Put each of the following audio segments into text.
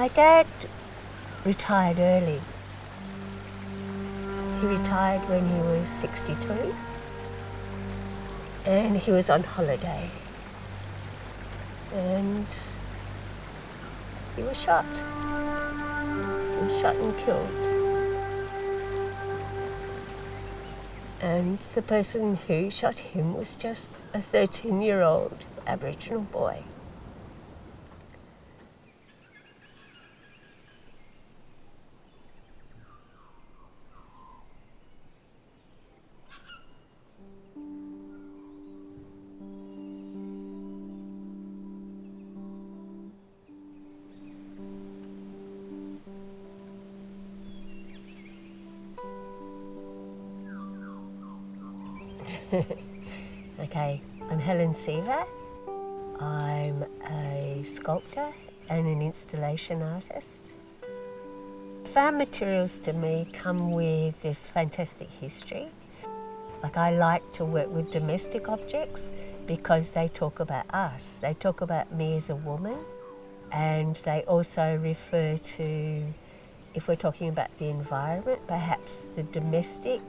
My dad retired early. He retired when he was 62 and he was on holiday and he was shot. He was shot and killed. And the person who shot him was just a 13-year-old Aboriginal boy. Okay, I'm Helen Seaver. I'm a sculptor and an installation artist. Found materials to me come with this fantastic history. Like, I like to work with domestic objects because they talk about us. They talk about me as a woman, and they also refer to, if we're talking about the environment, perhaps the domestic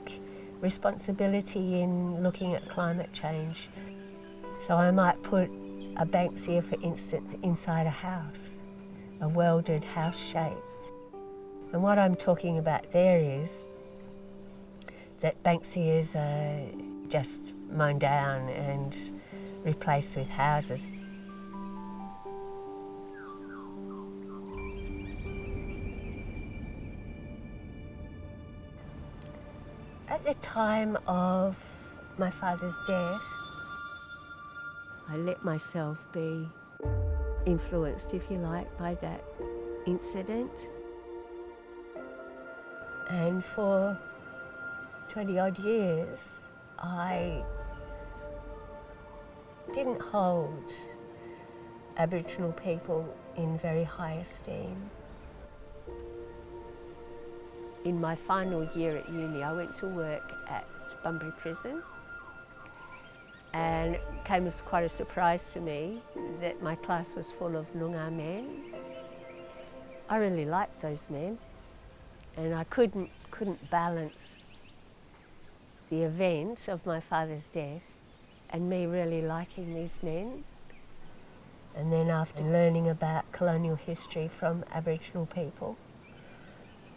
responsibility in looking at climate change. So I might put a Banksia, for instance, inside a house, a welded house shape. And what I'm talking about there is that Banksias are just mown down and replaced with houses. At the time of my father's death, I let myself be influenced, if you like, by that incident. And for 20 odd years, I didn't hold Aboriginal people in very high esteem. In my final year at uni, I went to work at Bunbury Prison, and it came as quite a surprise to me that my class was full of Noongar men. I really liked those men, and I couldn't balance the event of my father's death and me really liking these men. And then after learning about colonial history from Aboriginal people,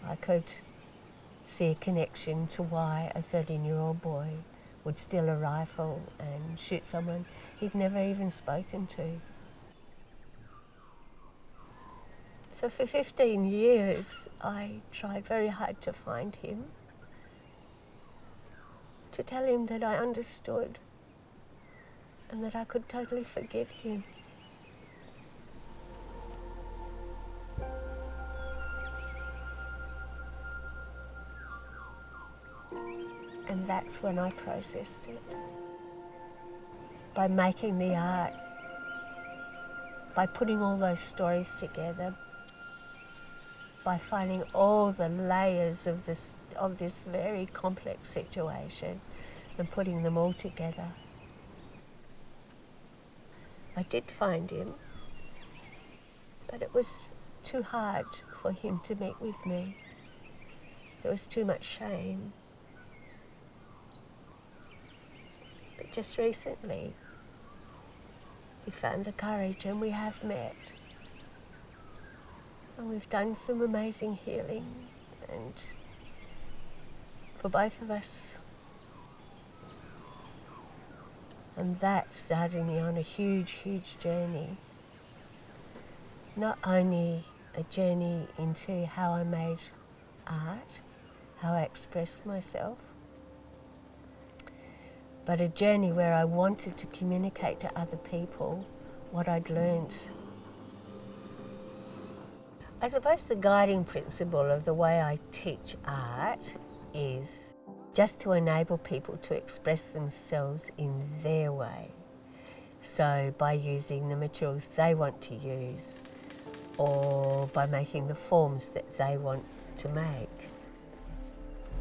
I could see a connection to why a 13-year-old boy would steal a rifle and shoot someone he'd never even spoken to. So for 15 years, I tried very hard to find him, to tell him that I understood and that I could totally forgive him. And that's when I processed it. By making the art, by putting all those stories together, by finding all the layers of this very complex situation and putting them all together. I did find him, but it was too hard for him to meet with me. There was too much shame. But just recently, we found the courage and we have met. And we've done some amazing healing, and for both of us. And that started me on a huge, huge journey. Not only a journey into how I made art, how I expressed myself, but a journey where I wanted to communicate to other people what I'd learned. I suppose the guiding principle of the way I teach art is just to enable people to express themselves in their way. So by using the materials they want to use, or by making the forms that they want to make.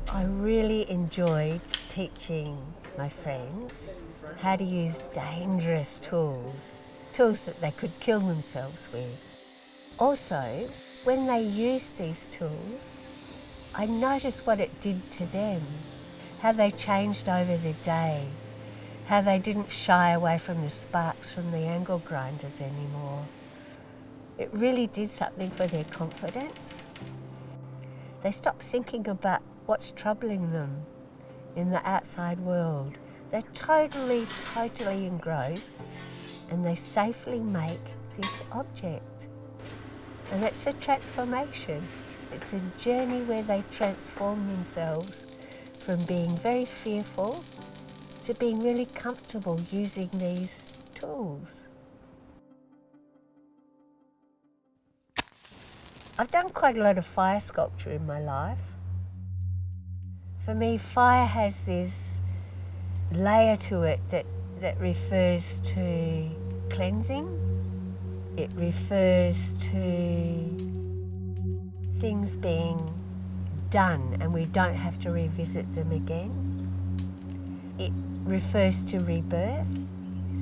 I really enjoyed teaching my friends how to use dangerous tools that they could kill themselves with. Also, when they used these tools, I noticed what it did to them, how they changed over the day, how they didn't shy away from the sparks from the angle grinders anymore. It really did something for their confidence. They stopped thinking about what's troubling them in the outside world. They're totally engrossed, and they safely make this object. And it's a transformation. It's a journey where they transform themselves from being very fearful to being really comfortable using these tools. I've done quite a lot of fire sculpture in my life. For me, fire has this layer to it that refers to cleansing. It refers to things being done and we don't have to revisit them again. It refers to rebirth,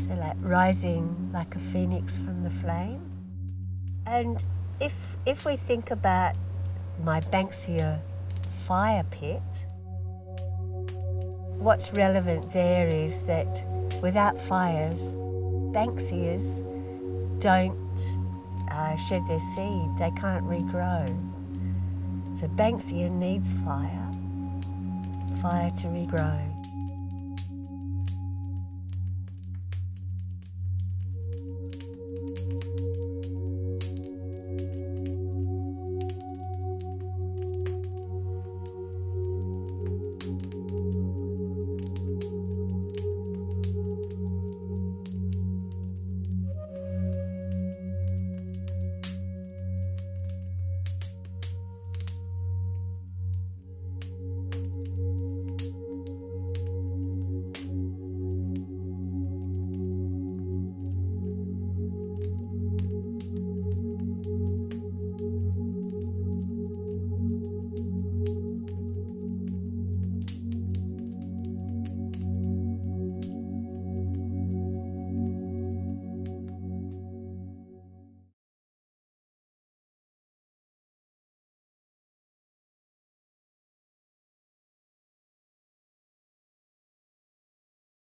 so like rising like a phoenix from the flame. And if we think about my Banksia fire pit, what's relevant there is that without fires, Banksias don't shed their seed, they can't regrow. So Banksia needs fire to regrow.